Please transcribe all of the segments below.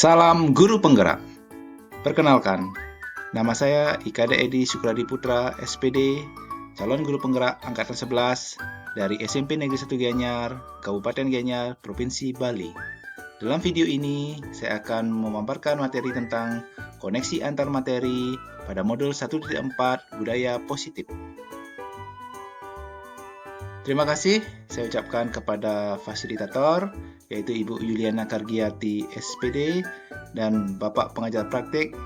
Salam Guru Penggerak. Perkenalkan, nama saya Ikade Edi Sukradi Putra, SPD, calon Guru Penggerak Angkatan 11 dari SMP Negeri 1 Gianyar, Kabupaten Gianyar, Provinsi Bali. Dalam video ini, saya akan memaparkan materi tentang koneksi antar materi pada modul 1.4 Budaya Positif. Terima kasih saya ucapkan kepada fasilitator, yaitu Ibu Yuliana Kargiati SPD, dan Bapak Pengajar Praktik,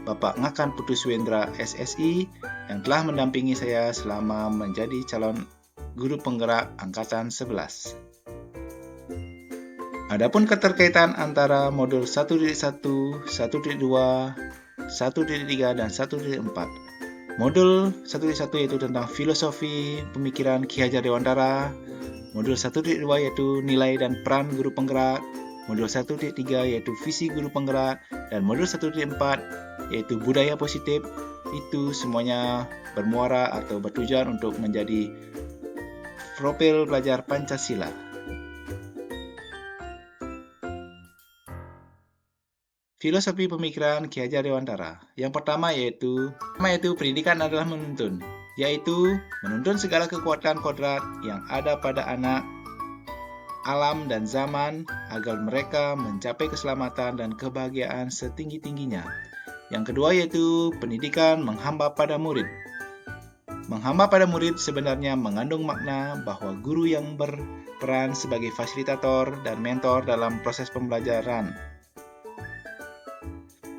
Bapak Ngakan Putus Wendra SSI, yang telah mendampingi saya selama menjadi calon Guru Penggerak Angkatan 11. Adapun keterkaitan antara modul 1.1, 1.2, 1.3, dan 1.4. Modul 1.1 yaitu tentang filosofi pemikiran Ki Hajar Dewantara. Modul 1.2 yaitu nilai dan peran guru penggerak. Modul 1.3 yaitu visi guru penggerak. Dan modul 1.4 yaitu budaya positif. Itu semuanya bermuara atau bertujuan untuk menjadi profil pelajar Pancasila. Filosofi pemikiran Ki Hajar Dewantara. Yang pertama yaitu pendidikan adalah menuntun, yaitu menuntun segala kekuatan kodrat yang ada pada anak, alam, dan zaman agar mereka mencapai keselamatan dan kebahagiaan setinggi-tingginya. Yang kedua yaitu pendidikan menghamba pada murid. Menghamba pada murid sebenarnya mengandung makna bahwa guru yang berperan sebagai fasilitator dan mentor dalam proses pembelajaran.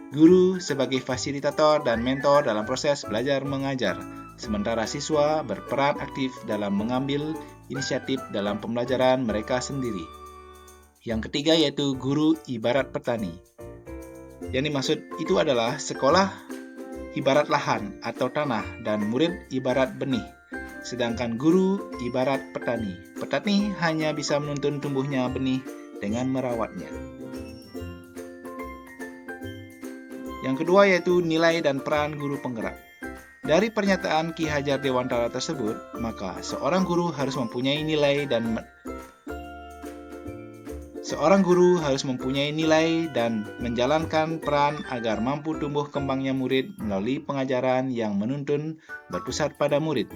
Guru sebagai fasilitator dan mentor dalam proses belajar mengajar, sementara siswa berperan aktif dalam mengambil inisiatif dalam pembelajaran mereka sendiri. Yang ketiga yaitu guru ibarat petani. Yang dimaksud itu adalah sekolah ibarat lahan atau tanah dan murid ibarat benih, sedangkan guru ibarat petani. Petani hanya bisa menuntun tumbuhnya benih dengan merawatnya. Yang kedua yaitu nilai dan peran guru penggerak. Dari pernyataan Ki Hajar Dewantara tersebut, maka seorang guru harus mempunyai nilai dan menjalankan peran agar mampu tumbuh kembangnya murid melalui pengajaran yang menuntun berpusat pada murid.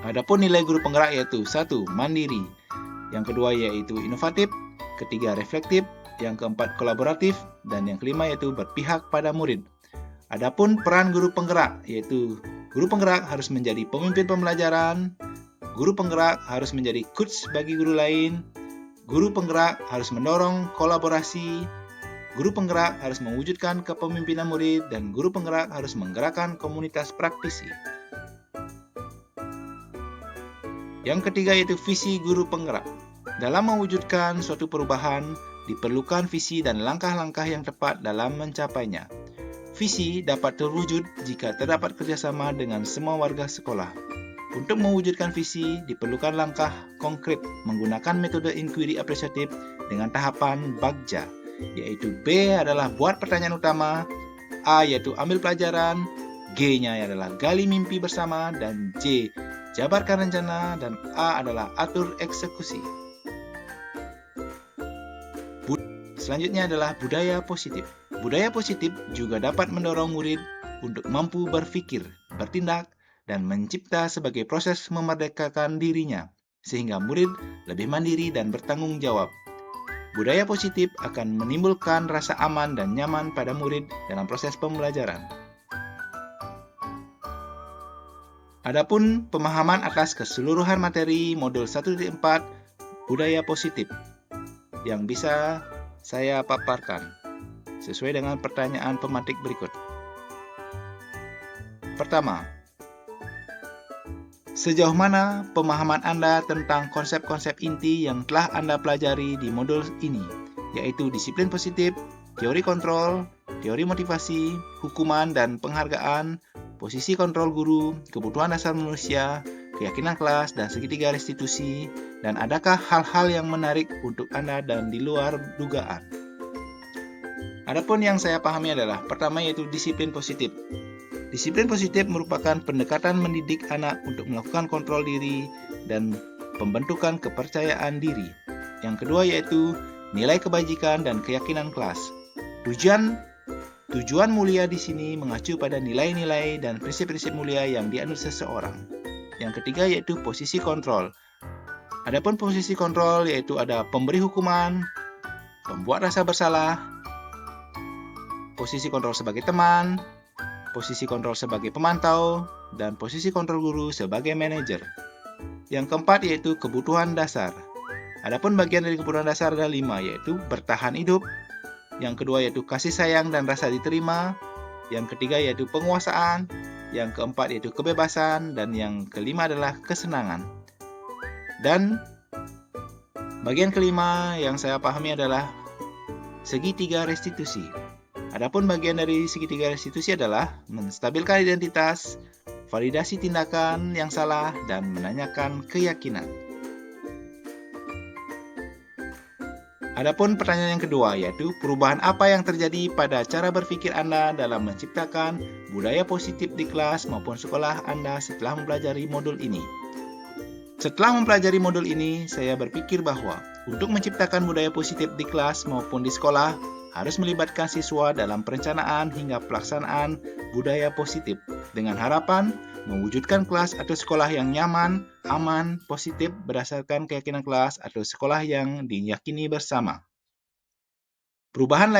Adapun nilai guru penggerak yaitu 1. Mandiri, yang kedua yaitu inovatif, ketiga reflektif, yang keempat kolaboratif, dan yang kelima yaitu berpihak pada murid. Adapun peran guru penggerak yaitu guru penggerak harus menjadi pemimpin pembelajaran, guru penggerak harus menjadi coach bagi guru lain, guru penggerak harus mendorong kolaborasi, guru penggerak harus mewujudkan kepemimpinan murid, dan guru penggerak harus menggerakkan komunitas praktisi. Yang ketiga yaitu visi guru penggerak. Dalam mewujudkan suatu perubahan, diperlukan visi dan langkah-langkah yang tepat dalam mencapainya. Visi dapat terwujud jika terdapat kerjasama dengan semua warga sekolah. Untuk mewujudkan visi, diperlukan langkah konkret menggunakan metode inquiry apresiatif dengan tahapan bagja, yaitu B adalah buat pertanyaan utama, A yaitu ambil pelajaran, G-nya adalah gali mimpi bersama, dan J jabarkan rencana, dan A adalah atur eksekusi. Selanjutnya adalah budaya positif. Budaya positif juga dapat mendorong murid untuk mampu berpikir, bertindak, dan mencipta sebagai proses memerdekakan dirinya, sehingga murid lebih mandiri dan bertanggung jawab. Budaya positif akan menimbulkan rasa aman dan nyaman pada murid dalam proses pembelajaran. Adapun pemahaman atas keseluruhan materi modul 1.4 Budaya Positif yang bisa saya paparkan sesuai dengan pertanyaan pemantik berikut. Pertama, sejauh mana pemahaman Anda tentang konsep-konsep inti yang telah Anda pelajari di modul ini, yaitu disiplin positif, teori kontrol, teori motivasi, hukuman dan penghargaan, posisi kontrol guru, kebutuhan dasar manusia, keyakinan kelas, dan segitiga restitusi, dan adakah hal-hal yang menarik untuk Anda dan di luar dugaan? Adapun yang saya pahami adalah pertama yaitu disiplin positif. Disiplin positif merupakan pendekatan mendidik anak untuk melakukan kontrol diri dan pembentukan kepercayaan diri. Yang kedua yaitu nilai kebajikan dan keyakinan kelas. Tujuan mulia di sini mengacu pada nilai-nilai dan prinsip-prinsip mulia yang dianut seseorang. Yang ketiga yaitu posisi kontrol. Adapun posisi kontrol yaitu ada pemberi hukuman, pembuat rasa bersalah, posisi kontrol sebagai teman, posisi kontrol sebagai pemantau, dan posisi kontrol guru sebagai manajer. Yang keempat yaitu kebutuhan dasar. Adapun bagian dari kebutuhan dasar ada 5, yaitu bertahan hidup. Yang kedua yaitu kasih sayang dan rasa diterima. Yang ketiga yaitu penguasaan. Yang keempat yaitu kebebasan. Dan yang kelima adalah kesenangan. Dan bagian kelima yang saya pahami adalah segitiga restitusi. Adapun bagian dari segitiga restitusi adalah menstabilkan identitas, validasi tindakan yang salah, dan menanyakan keyakinan. Adapun pertanyaan yang kedua yaitu perubahan apa yang terjadi pada cara berpikir Anda dalam menciptakan budaya positif di kelas maupun sekolah Anda setelah mempelajari modul ini. Setelah mempelajari modul ini, saya berpikir bahwa untuk menciptakan budaya positif di kelas maupun di sekolah harus melibatkan siswa dalam perencanaan hingga pelaksanaan budaya positif dengan harapan mewujudkan kelas atau sekolah yang nyaman, aman, positif berdasarkan keyakinan kelas atau sekolah yang diyakini bersama. Perubahan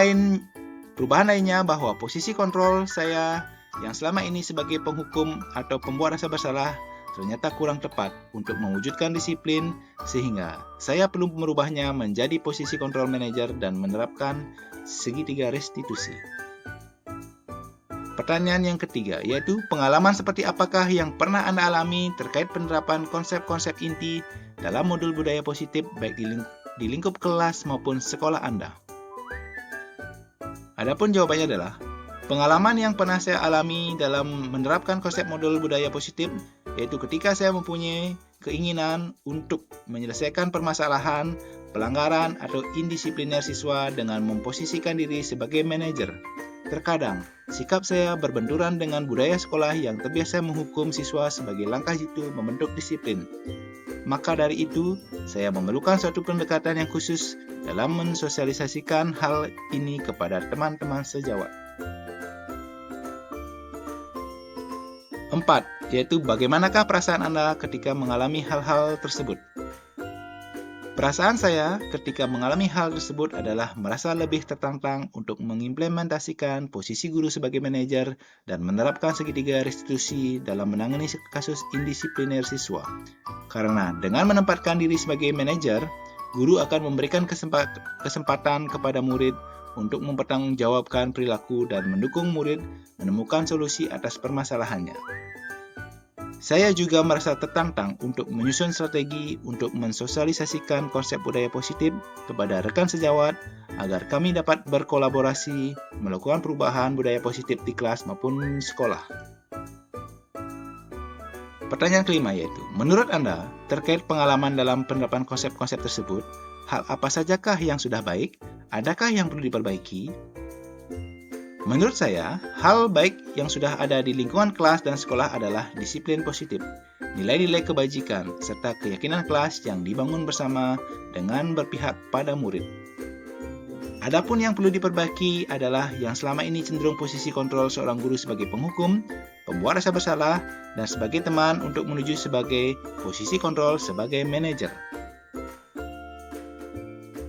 lainnya bahwa posisi kontrol saya yang selama ini sebagai penghukum atau pembuat rasa bersalah ternyata kurang tepat untuk mewujudkan disiplin, sehingga saya perlu merubahnya menjadi posisi kontrol manajer dan menerapkan segitiga restitusi. Pertanyaan yang ketiga yaitu pengalaman seperti apakah yang pernah Anda alami terkait penerapan konsep-konsep inti dalam modul budaya positif baik di lingkup kelas maupun sekolah Anda. Adapun jawabannya adalah pengalaman yang pernah saya alami dalam menerapkan konsep modul budaya positif yaitu ketika saya mempunyai keinginan untuk menyelesaikan permasalahan, pelanggaran, atau indisipliner siswa dengan memposisikan diri sebagai manajer. Terkadang, sikap saya berbenturan dengan budaya sekolah yang terbiasa menghukum siswa sebagai langkah jitu membentuk disiplin. Maka dari itu, saya memerlukan suatu pendekatan yang khusus dalam mensosialisasikan hal ini kepada teman-teman sejawat. 4. Yaitu bagaimanakah perasaan Anda ketika mengalami hal-hal tersebut? Perasaan saya ketika mengalami hal tersebut adalah merasa lebih tertantang untuk mengimplementasikan posisi guru sebagai manajer dan menerapkan segitiga restitusi dalam menangani kasus indisipliner siswa. Karena dengan menempatkan diri sebagai manajer, guru akan memberikan kesempatan kepada murid untuk mempertanggungjawabkan perilaku dan mendukung murid menemukan solusi atas permasalahannya. Saya juga merasa tertantang untuk menyusun strategi untuk mensosialisasikan konsep budaya positif kepada rekan sejawat agar kami dapat berkolaborasi melakukan perubahan budaya positif di kelas maupun sekolah. Pertanyaan kelima yaitu, menurut Anda, terkait pengalaman dalam penerapan konsep-konsep tersebut, hal apa sajakah yang sudah baik? Adakah yang perlu diperbaiki? Menurut saya, hal baik yang sudah ada di lingkungan kelas dan sekolah adalah disiplin positif, nilai-nilai kebajikan, serta keyakinan kelas yang dibangun bersama dengan berpihak pada murid. Adapun yang perlu diperbaiki adalah yang selama ini cenderung posisi kontrol seorang guru sebagai penghukum, pembuat rasa bersalah, dan sebagai teman untuk menuju sebagai posisi kontrol sebagai manajer.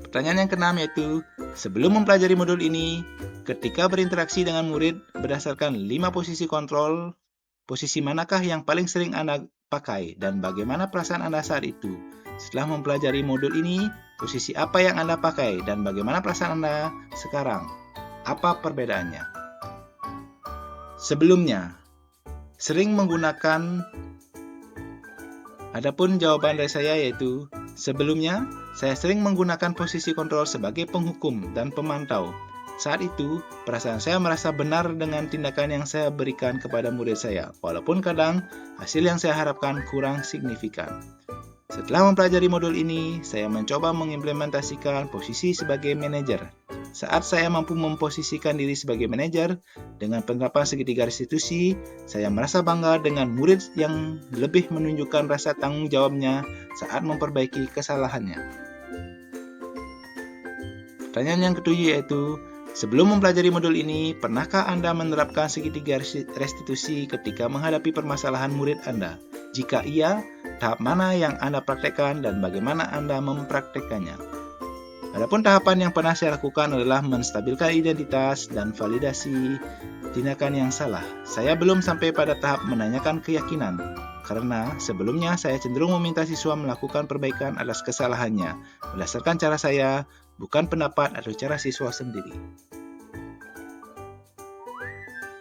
Pertanyaan yang keenam yaitu, sebelum mempelajari modul ini, ketika berinteraksi dengan murid berdasarkan 5 posisi kontrol, posisi manakah yang paling sering Anda pakai dan bagaimana perasaan Anda saat itu? Setelah mempelajari modul ini, posisi apa yang Anda pakai dan bagaimana perasaan Anda sekarang? Apa perbedaannya? Sebelumnya, sering menggunakan. Adapun jawaban dari saya yaitu, sebelumnya, saya sering menggunakan posisi kontrol sebagai penghukum dan pemantau. Saat itu, perasaan saya merasa benar dengan tindakan yang saya berikan kepada murid saya, walaupun kadang hasil yang saya harapkan kurang signifikan. Setelah mempelajari modul ini, saya mencoba mengimplementasikan posisi sebagai manajer. Saat saya mampu memposisikan diri sebagai manajer, dengan penerapan segitiga restitusi, saya merasa bangga dengan murid yang lebih menunjukkan rasa tanggung jawabnya saat memperbaiki kesalahannya. Pertanyaan yang ketujuh yaitu, Sebelum mempelajari modul ini, pernahkah Anda menerapkan segitiga restitusi ketika menghadapi permasalahan murid Anda? Jika iya, tahap mana yang Anda praktekkan dan bagaimana Anda mempraktekannya? Adapun tahapan yang pernah saya lakukan adalah menstabilkan identitas dan validasi tindakan yang salah. Saya belum sampai pada tahap menanyakan keyakinan, karena sebelumnya saya cenderung meminta siswa melakukan perbaikan atas kesalahannya, berdasarkan cara saya, bukan pendapat atau cara siswa sendiri.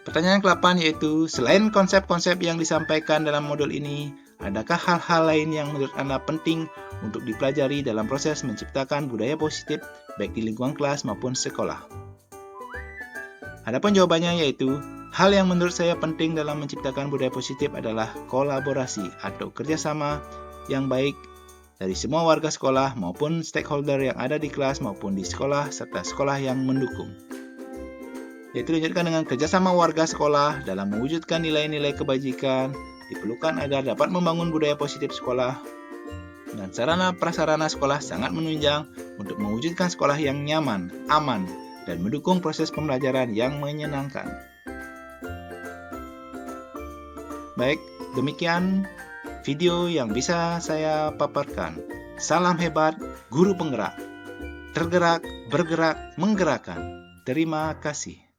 Pertanyaan ke-8 yaitu, selain konsep-konsep yang disampaikan dalam modul ini, adakah hal-hal lain yang menurut Anda penting untuk dipelajari dalam proses menciptakan budaya positif baik di lingkungan kelas maupun sekolah? Adapun jawabannya yaitu, hal yang menurut saya penting dalam menciptakan budaya positif adalah kolaborasi atau kerjasama yang baik dari semua warga sekolah maupun stakeholder yang ada di kelas maupun di sekolah serta sekolah yang mendukung. Yaitu dilanjutkan dengan kerjasama warga sekolah dalam mewujudkan nilai-nilai kebajikan diperlukan agar dapat membangun budaya positif sekolah, dan sarana prasarana sekolah sangat menunjang untuk mewujudkan sekolah yang nyaman, aman, dan mendukung proses pembelajaran yang menyenangkan. Baik, demikian video yang bisa saya paparkan. Salam hebat, guru penggerak. Tergerak, bergerak, menggerakkan. Terima kasih.